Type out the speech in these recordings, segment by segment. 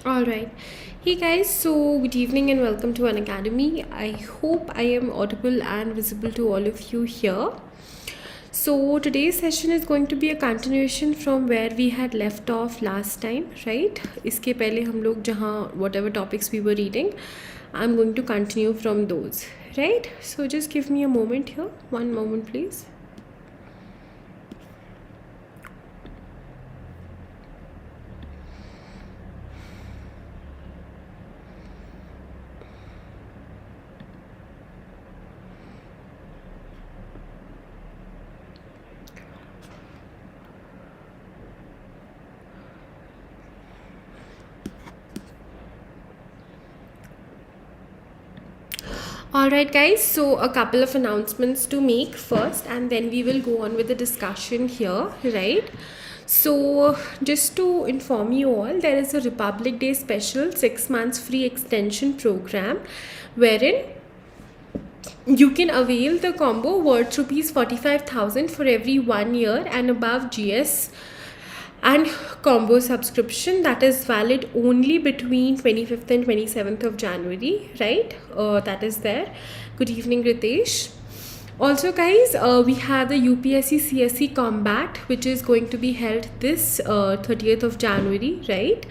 All right. Hey guys, so good evening and welcome to Unacademy. I hope I am audible and visible to all of you here. So today's session is going to be a continuation from where we had left off last time, right? इसके पहले हम लोग जहाँ whatever topics we were reading, I'm going to continue from those, right? So just give me a moment here. One moment, please. Alright guys, so a couple of announcements to make first and then we will go on with the discussion here, right? So just to inform you all, there is a Republic Day special 6 months free extension program wherein you can avail the combo worth rupees 45,000 for every 1 year and above GS and combo subscription that is valid only between 25th and 27th of January, right? That is there. Good evening, Ritesh. Also guys, we have the UPSC CSE combat which is going to be held this 30th of January, right?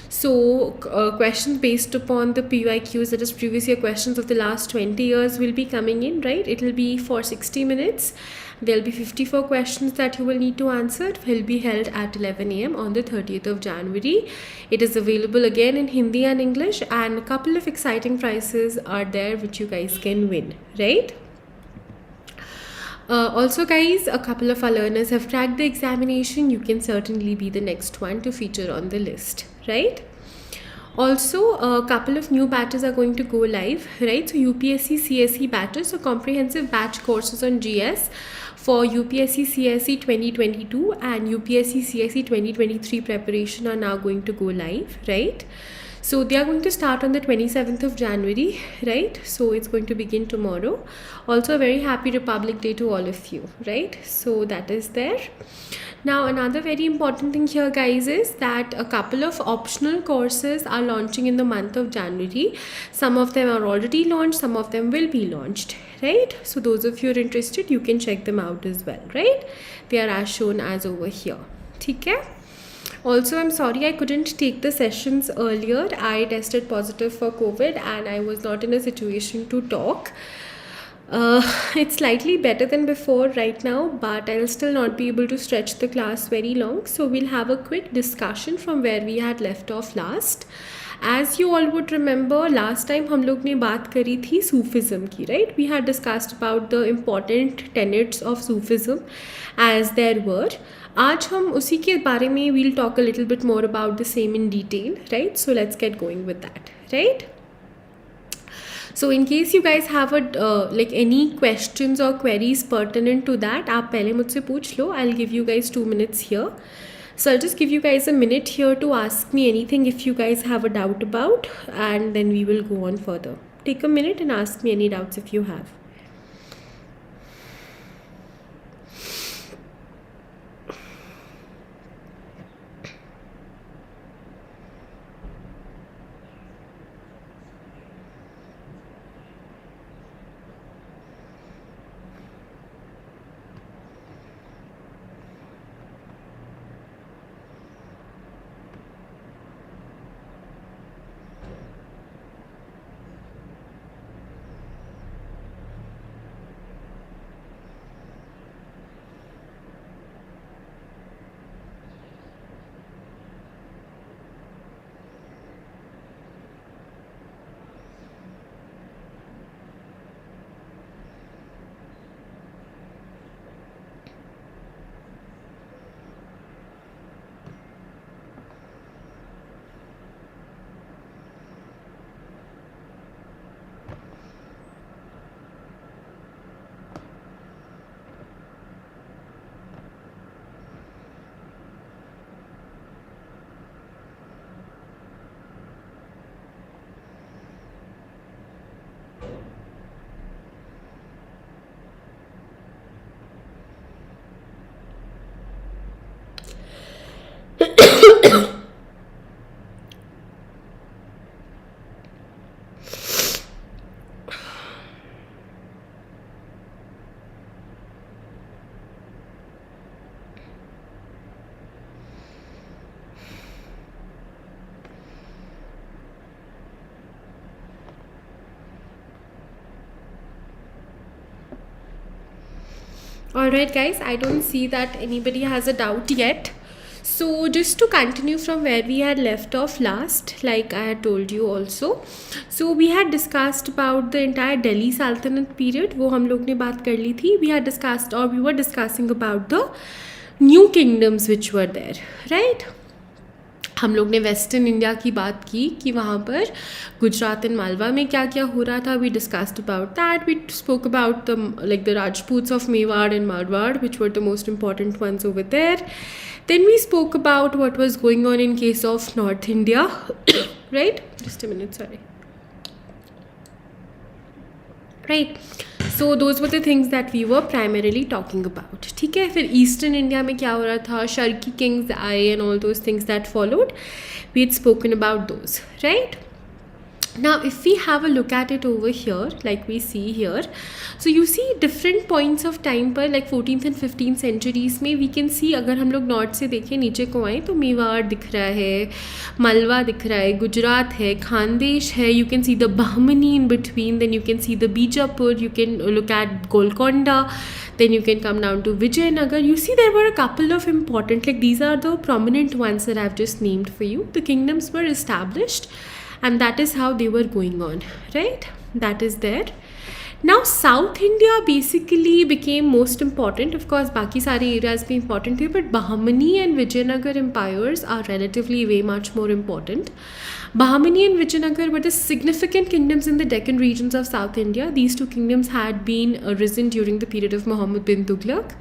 So questions based upon the PYQs, that is previous year questions of the last 20 years, will be coming in, right? It will be for 60 minutes. There'll be 54 questions that you will need to answer. It will be held at 11 a.m. on the 30th of January. It is available again in Hindi and English, and a couple of exciting prizes are there which you guys can win, right? Also guys, a couple of our learners have cracked the examination. You can certainly be the next one to feature on the list, right? Also, a couple of new batches are going to go live, right? So UPSC CSE batches, so comprehensive batch courses on GS for UPSC CSE 2022 and UPSC CSE 2023 preparation are now going to go live, right? So they are going to start on the 27th of January, right? So it's going to begin tomorrow. Also a very happy Republic Day to all of you, right? So that is there. Now another very important thing here guys is that a couple of optional courses are launching in the month of January. Some of them are already launched, some of them will be launched, right? So those of you who are interested, you can check them out as well, right? They are as shown as over here. Okay? Also, I'm sorry I couldn't take the sessions earlier. I tested positive for COVID and I was not in a situation to talk. It's slightly better than before right now, but I'll still not be able to stretch the class very long. So we'll have a quick discussion from where we had left off last. As you all would remember, last time हम लोग ने बात करी थी Sufism की, right? We had discussed about the important tenets of Sufism as there were. आज हम उसी के बारे में we'll talk a little bit more about the same in detail, right? So let's get going with that, right? So in case you guys have like any questions or queries pertinent to that, आप पहले मुझसे पूछ लो. I'll give you guys 2 minutes here. So I'll just give you guys a minute here to ask me anything if you guys have a doubt about, and then we will go on further. Take a minute and ask me any doubts if you have. Alright, guys, I don't see that anybody has a doubt yet. So, just to continue from where we had left off last, like I had told you also. So, we had discussed about the entire Delhi Sultanate period. वो हम लोग ने बात कर ली थी. We had discussed, or we were discussing about the new kingdoms which were there, right? हम लोग ने वेस्टर्न इंडिया की बात की कि वहाँ पर गुजरात एंड मालवा में क्या क्या हो रहा था. We discussed about that. We spoke about the Rajputs of Mewar and Marwar which were the most important ones over there. Then we spoke about what was going on in case of North India, right? Just a minute, sorry. Right. So those were the things that we were primarily talking about. ठीक है. फिर eastern India में क्या हो रहा था, Sharki Kings आए and all those things that followed. We had spoken about those, right? Now, if we have a look at it over here, like we see here, so you see different points of time पर like 14th and 15th centuries में we can see, अगर हम लोग north से देखें नीचे को आए तो मेवाड़ दिख रहा है, मालवा दिख रहा है, गुजरात है, खानदेश है, you can see the Bahmani in between, then you can see the Bijapur, you can look at Golconda, then you can come down to Vijayanagar. You see there were a couple of important, like these are the prominent ones that I've just named for you. The kingdoms were established and that is how they were going on, right? That is there. Now South India basically became most important. Of course बाकी सारे areas भी important थे, but Bahmani and Vijayanagar empires are relatively way much more important. Bahmani and Vijayanagar were the significant kingdoms in the Deccan regions of South India. These two kingdoms had been arisen during the period of Muhammad bin Tughlaq.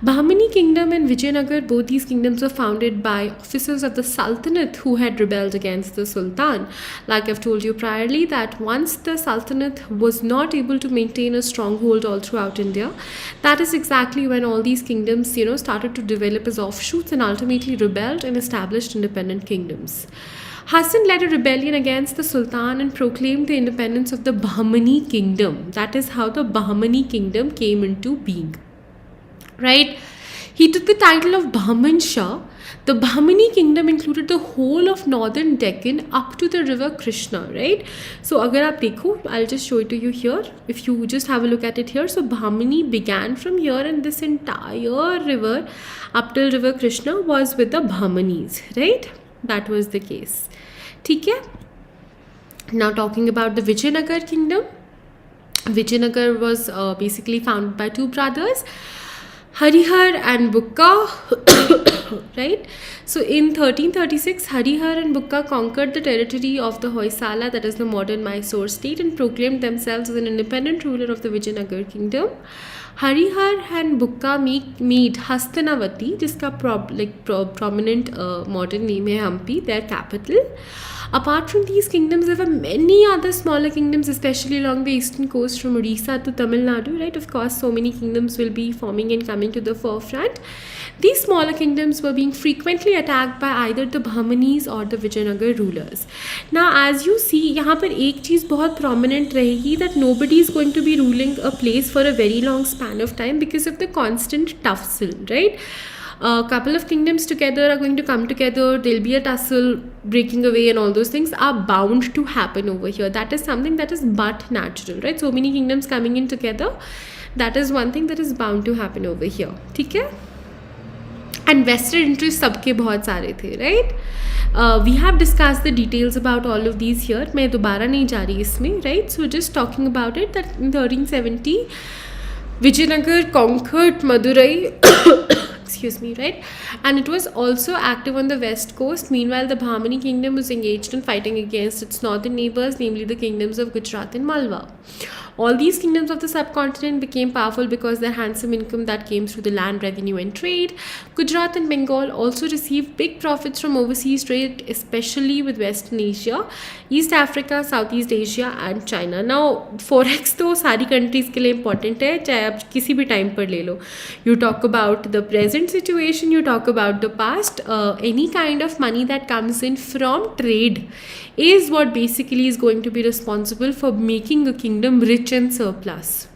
Bahmani kingdom and Vijayanagar, both these kingdoms were founded by officers of the Sultanate who had rebelled against the Sultan. Like I've told you priorly, that once the Sultanate was not able to maintain a stronghold all throughout India, that is exactly when all these kingdoms, started to develop as offshoots and ultimately rebelled and established independent kingdoms. Hassan led a rebellion against the Sultan and proclaimed the independence of the Bahmani kingdom. That is how the Bahmani kingdom came into being. Right? He took the title of Bahman Shah. The Bahmani kingdom included the whole of northern Deccan up to the river Krishna, right? So agar aap dekho, I'll just show it to you here. If you just have a look at it here. So Bahmani began from here and this entire river up till river Krishna was with the Bahmanis, right? That was the case. ठीक है? Now talking about the Vijayanagar kingdom. Vijayanagar was basically founded by two brothers, Harihar and Bukka, right? So in 1336, Harihar and Bukka conquered the territory of the Hoysala, that is the modern Mysore state, and proclaimed themselves as an independent ruler of the Vijayanagar kingdom. Harihar and Bukka meet Hastanavati, जिसका prominent modern name है Hampi, their capital. Apart from these kingdoms, there were many other smaller kingdoms, especially along the eastern coast from Odisha to Tamil Nadu, right? Of course, so many kingdoms will be forming and coming to the forefront. These smaller kingdoms were being frequently attacked by either the Bahmanis or the Vijayanagar rulers. Now, as you see, यहाँ पर एक चीज़ बहुत prominent रहेगी, that nobody is going to be ruling a place for a very long span of time because of the constant tussle, right? A couple of kingdoms together are going to come together, there'll be a tussle, breaking away, and all those things are bound to happen over here. That is something that is but natural, right? So many kingdoms coming in together, that is one thing that is bound to happen over here. ठीक है? And vested interests सबके बहुत सारे थे, right? We have discussed the details about all of these here. मैं दोबारा नहीं जा रही इसमें, right? So just talking about it, that in 1370, Vijayanagar conquered Madurai, excuse me, right? And it was also active on the west coast. Meanwhile, the Bahmani kingdom was engaged in fighting against its northern neighbors, namely the kingdoms of Gujarat and Malwa. All these kingdoms of the subcontinent became powerful because their handsome income that came through the land revenue and trade. Gujarat and Bengal also received big profits from overseas trade, especially with Western Asia, East Africa, Southeast Asia and China. Now, forex तो सारी countries के लिए important है, चाहे आप किसी भी time पर ले लो. You talk about the present situation, you talk about the past, any kind of money that comes in from trade is what basically is going to be responsible for making a kingdom rich and surplus.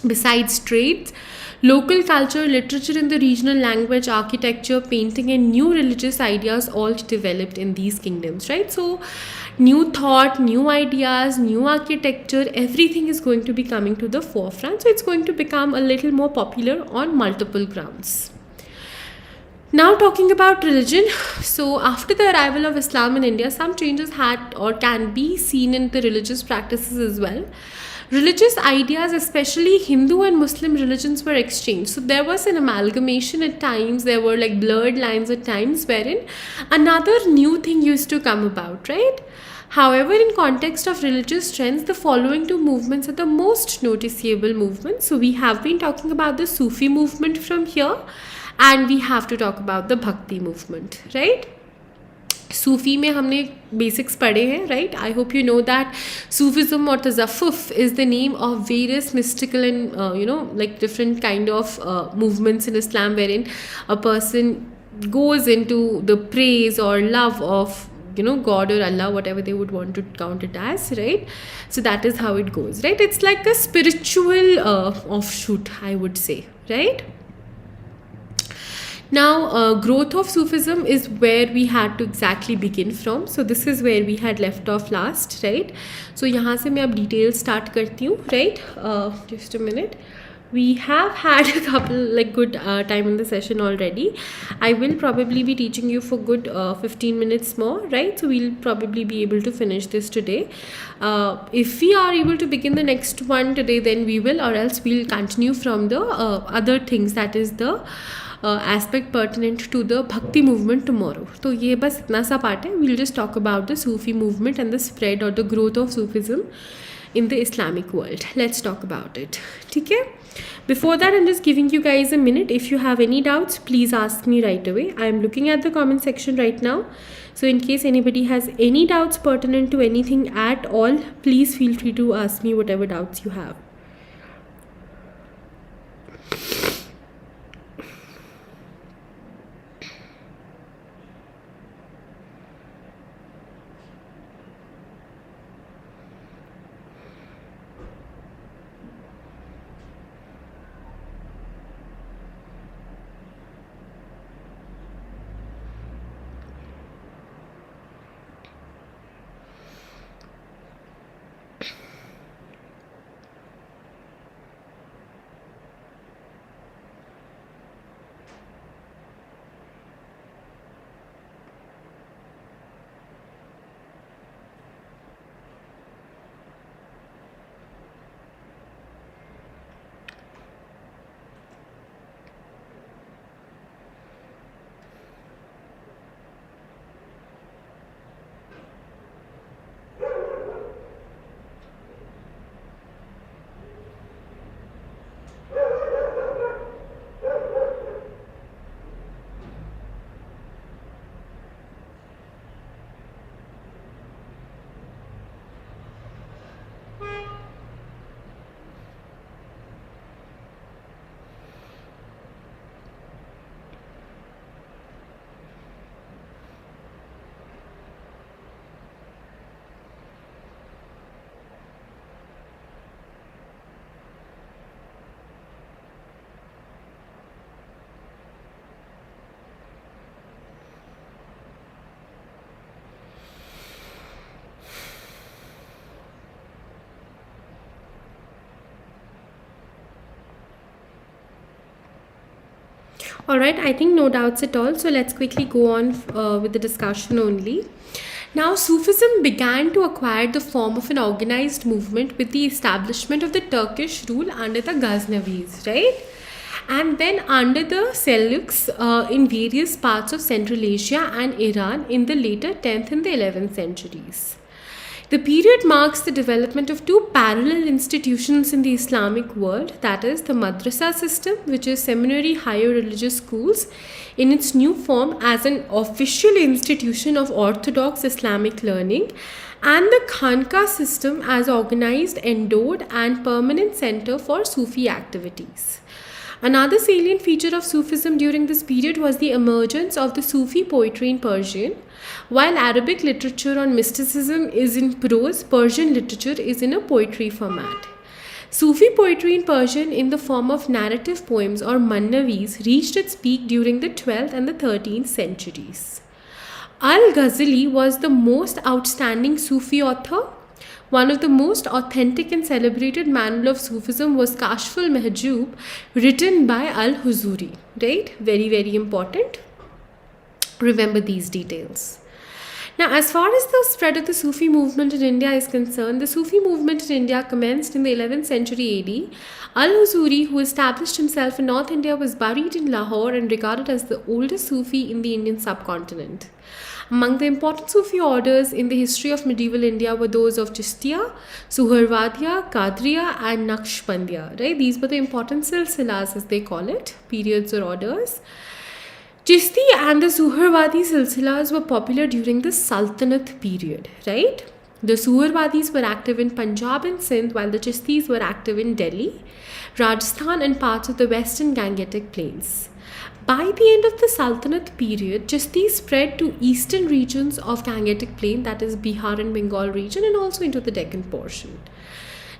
Besides trades, local culture, literature in the regional language, architecture, painting and new religious ideas all developed in these kingdoms, right? So new thought, new ideas, new architecture, everything is going to be coming to the forefront. So it's going to become a little more popular on multiple grounds. Now talking about religion, so after the arrival of Islam in India, some changes had or can be seen in the religious practices as well. Religious ideas, especially Hindu and Muslim religions, were exchanged. So there was an amalgamation at times, there were like blurred lines at times wherein another new thing used to come about, right? However, in context of religious trends, the following two movements are the most noticeable movements. So we have been talking about the Sufi movement from here, and we have to talk about the Bhakti movement, right? सूफ़ी में हमने basics पढ़े हैं, right? I hope you know that Sufism और तज़फ़ुफ़ is the name of various mystical and like different kind of movements in Islam wherein a person goes into the praise or love of God or Allah, whatever they would want to count it as, right? So that is how it goes, right? It's like a spiritual offshoot, I would say, right? Now, growth of Sufism is where we had to exactly begin from. So this is where we had left off last, right? So यहाँ से मैं अब details start करती हूँ, right? Just a minute. We have had a couple good time in the session already. I will probably be teaching you for good 15 minutes more, right? So we'll probably be able to finish this today. If we are able to begin the next one today, then we will, or else we'll continue from the other things, that is the aspect pertinent to the Bhakti movement tomorrow. तो ये बस इतना सा part है. We'll just talk about the Sufi movement and the spread or the growth of Sufism in the Islamic world. Let's talk about it. ठीक है? Before that, I'm just giving you guys a minute. If you have any doubts, please ask me right away. I am looking at the comment section right now. So in case anybody has any doubts pertinent to anything at all, please feel free to ask me whatever doubts you have. Alright, I think no doubts at all. So let's quickly go on with the discussion only. Now, Sufism began to acquire the form of an organized movement with the establishment of the Turkish rule under the Ghaznavis, right? And then under the Seljuks in various parts of Central Asia and Iran in the later 10th and the 11th centuries. The period marks the development of two parallel institutions in the Islamic world, that is the madrasa system, which is seminary higher religious schools, in its new form as an official institution of orthodox Islamic learning, and the khanqa system as organized, endowed and permanent center for Sufi activities. Another salient feature of Sufism during this period was the emergence of the Sufi poetry in Persian. While Arabic literature on mysticism is in prose, Persian literature is in a poetry format. Sufi poetry in Persian in the form of narrative poems or mannavis reached its peak during the 12th and the 13th centuries. Al-Ghazali was the most outstanding Sufi author. One of the most authentic and celebrated manual of Sufism was Kashful Mahjoob, written by Al-Huzuri. Right? Very, very important. Remember these details. Now, as far as the spread of the Sufi movement in India is concerned, the Sufi movement in India commenced in the 11th century AD. Al-Huzuri, who established himself in North India, was buried in Lahore and regarded as the oldest Sufi in the Indian subcontinent. Among the important Sufi orders in the history of medieval India were those of Chishtiya, Suhrawadiya, Qadriya and Naqshbandiya. Right? These were the important silsilahs, as they call it, periods or orders. Chishti and the Suhrawadi silsilahs were popular during the Sultanate period, right? The Suhrawadis were active in Punjab and Sindh, while the Chistis were active in Delhi, Rajasthan and parts of the western Gangetic plains. By the end of the Sultanate period, Chistis spread to eastern regions of Gangetic plain, that is Bihar and Bengal region, and also into the Deccan portion.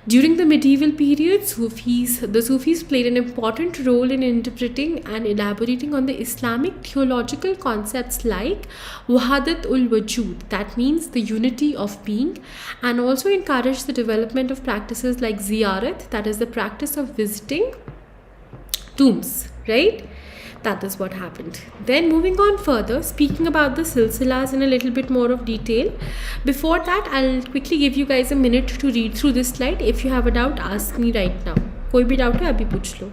During the medieval period, the Sufis played an important role in interpreting and elaborating on the Islamic theological concepts like Wahadat ul Wujud, that means the unity of being, and also encouraged the development of practices like ziyarat, that is the practice of visiting tombs, right? That is what happened. Then moving on further, speaking about the silsilahs in a little bit more of detail. Before that, I'll quickly give you guys a minute to read through this slide. If you have a doubt, ask me right now. कोई भी doubt है अभी पूछ लो.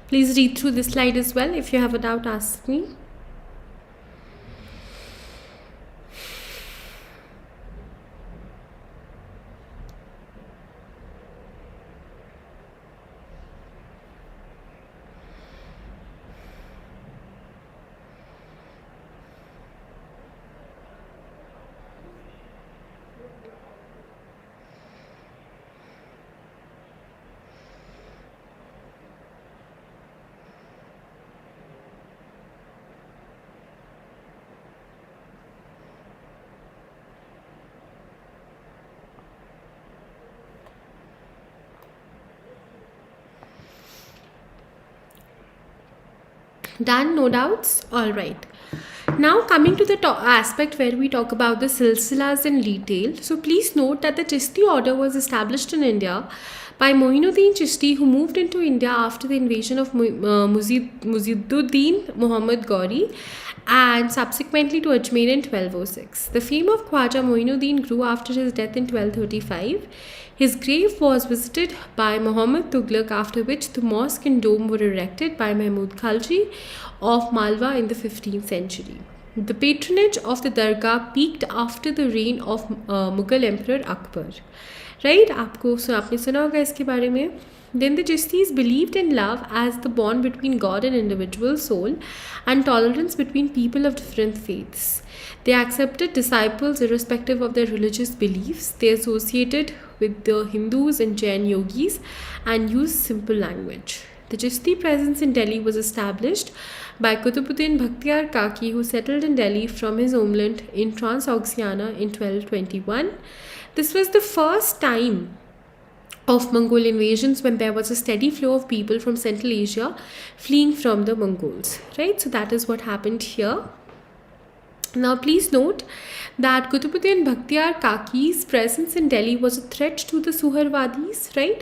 Please read through this slide as well. If you have a doubt, ask me. Done? No doubts? Alright. Now coming to the aspect where we talk about the silsilahs in detail. So please note that the Chishti order was established in India by Moinuddin Chishti, who moved into India after the invasion of Muziduddin Muhammad Ghori and subsequently to Ajmer in 1206. The fame of Khwaja Moinuddin grew after his death in 1235. His grave was visited by Muhammad Tughlaq, after which the mosque and dome were erected by Mahmud Khalji of Malwa in the 15th century. The patronage of the Dargah peaked after the reign of Mughal Emperor Akbar. Right? आपने सुना होगा इसके बारे में. Then the Chishtis believed in love as the bond between God and individual soul and tolerance between people of different faiths. They accepted disciples irrespective of their religious beliefs. They associated with the Hindus and Jain yogis and used simple language. The Chishti presence in Delhi was established by Qutbuddin Bakhtiyar Kaki, who settled in Delhi from his homeland in Transoxiana in 1221. This was the first time of Mongol invasions when there was a steady flow of people from Central Asia fleeing from the Mongols, right? So that is what happened here. Now please note that Qutbuddin Bakhtiyar Kaki's presence in Delhi was a threat to the Suhrawadis, right?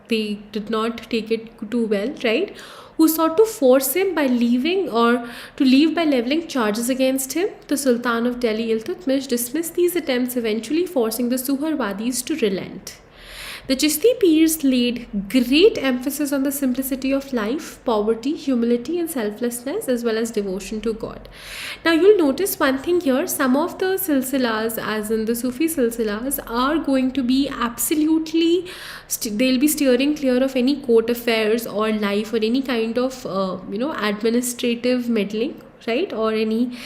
They did not take it too well, right? Who sought to force him by leaving or to leave by levelling charges against him. The Sultan of Delhi Iltutmish dismissed these attempts, eventually forcing the Suhrawadis to relent. The Chishti Peers laid great emphasis on the simplicity of life, poverty, humility and selflessness, as well as devotion to God. Now you'll notice one thing here, some of the silsilahs, as in the Sufi silsilahs, are going to be absolutely, they'll be steering clear of any court affairs or life or any kind of, administrative meddling, right, or any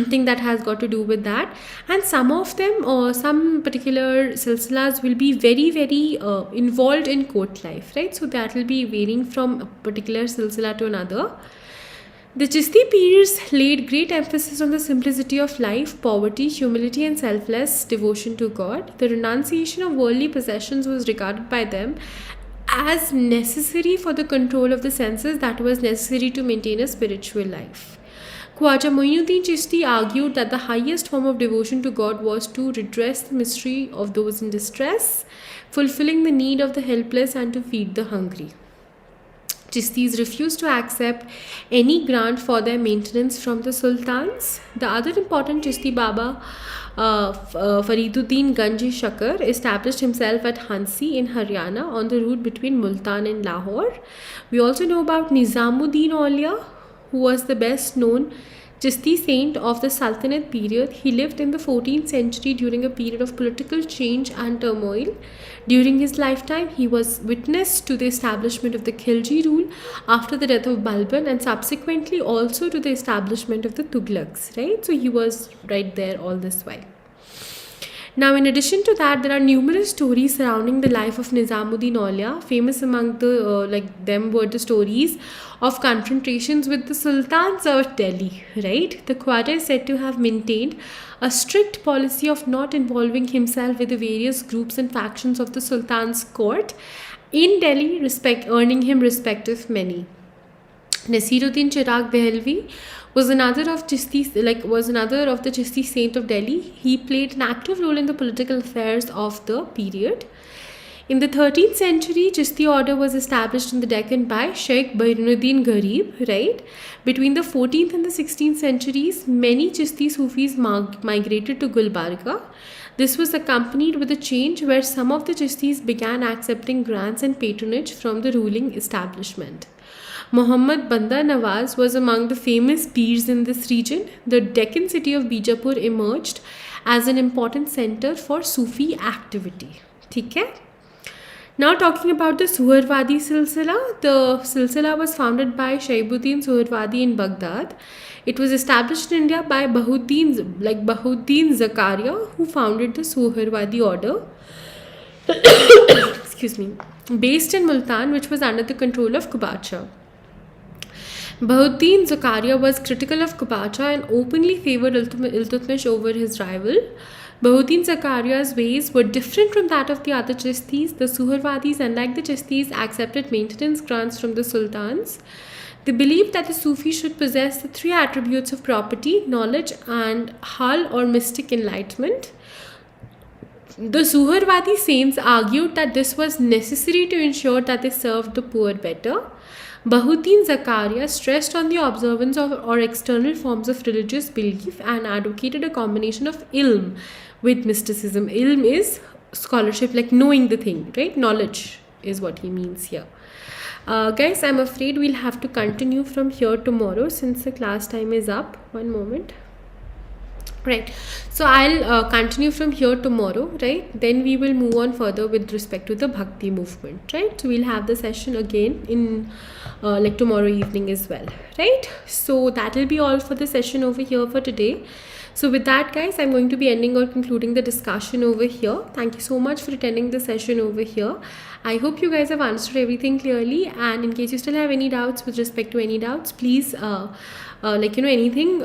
thing that has got to do with that. And some of them or some particular silsilahs will be very involved in court life, right? So that will be varying from a particular silsilah to another. The Chishti Peers laid great emphasis on the simplicity of life, poverty, humility and selfless devotion to God. The renunciation of worldly possessions was regarded by them as necessary for the control of the senses, that was necessary to maintain a spiritual life. Khwaja Muinuddin Chishti argued that the highest form of devotion to God was to redress the misery of those in distress, fulfilling the need of the helpless and to feed the hungry. Chistis refused to accept any grant for their maintenance from the sultans. The other important Chisti Baba, Fariduddin Ganji Shakar, established himself at Hansi in Haryana on the route between Multan and Lahore. We also know about Nizamuddin Aulia, who was the best known Chisti saint of the Sultanate period. He lived in the 14th century during a period of political change and turmoil. During his lifetime, he was witness to the establishment of the Khilji rule after the death of Balban, and subsequently also to the establishment of the Tughlaqs, right? So he was right there all this while. Now, in addition to that, there are numerous stories surrounding the life of Nizamuddin Aulia. Famous among them were the stories of confrontations with the sultans of Delhi, right? The Khwaja is said to have maintained a strict policy of not involving himself with the various groups and factions of the sultan's court in Delhi, earning him respect of many. Nasiruddin Chirag Behelvi was another of the Chisti saint of Delhi. He played an active role in the political affairs of the period. In the 13th century, Chisti order was established in the Deccan by Sheikh Bairunuddin Gharib, right? Between the 14th and the 16th centuries, many Chisti Sufis migrated to Gulbarga. This was accompanied with a change where some of the Chistis began accepting grants and patronage from the ruling establishment. Muhammad Banda Nawaz was among the famous peers in this region. The Deccan city of Bijapur emerged as an important center for Sufi activity. Okay? Now talking about the Suhrawadi Silsila. The Silsila was founded by Shaibuddin Suhrawadi in Baghdad. It was established in India by Bahuddin Zakaria, who founded the Suhrawadi order. Excuse me. Based in Multan, which was under the control of Kubacha. Bahuddin Zakaria was critical of Kubacha and openly favoured Iltutmish over his rival. Bahuddin Zakaria's ways were different from that of the other Chistis. The Suhrawadis, unlike the Chistis, accepted maintenance grants from the sultans. They believed that the Sufi should possess the three attributes of property, knowledge and hal or mystic enlightenment. The Suhrawadi saints argued that this was necessary to ensure that they served the poor better. Bahuddin Zakaria stressed on the observance of or external forms of religious belief and advocated a combination of ilm with mysticism. Ilm is scholarship, like knowing the thing, right? Knowledge is what he means here. Guys, I'm afraid we'll have to continue from here tomorrow since the class time is up. One moment. Right, so I'll continue from here tomorrow, right? Then we will move on further with respect to the Bhakti movement, right? So we'll have the session again in tomorrow evening as well, right? So that will be all for the session over here for today. So with that, guys, I'm going to be ending or concluding the discussion over here. Thank you so much for attending the session over here. I hope you guys have answered everything clearly, and in case you still have any doubts with respect to any doubts, please anything,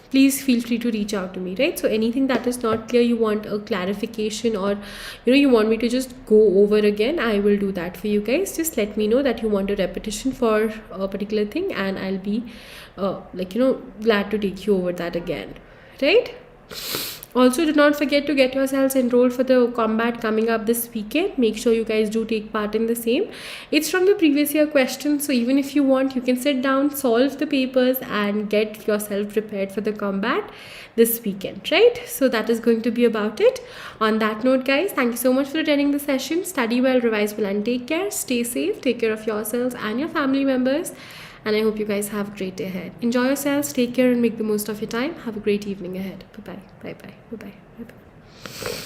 please feel free to reach out to me, right? So anything that is not clear, you want a clarification, or you want me to just go over again, I will do that for you guys. Just let me know that you want a repetition for a particular thing, and I'll be glad to take you over that again, right? Also, do not forget to get yourselves enrolled for the combat coming up this weekend. Make sure you guys do take part in the same. It's from the previous year questions, so even if you want, you can sit down, solve the papers, and get yourself prepared for the combat this weekend, right? So that is going to be about it. On that note, guys, thank you so much for attending the session. Study well, revise well, and take care. Stay safe, take care of yourselves and your family members. And I hope you guys have a great day ahead. Enjoy yourselves, take care, and make the most of your time. Have a great evening ahead. Bye-bye. Bye-bye. Bye-bye. Bye-bye.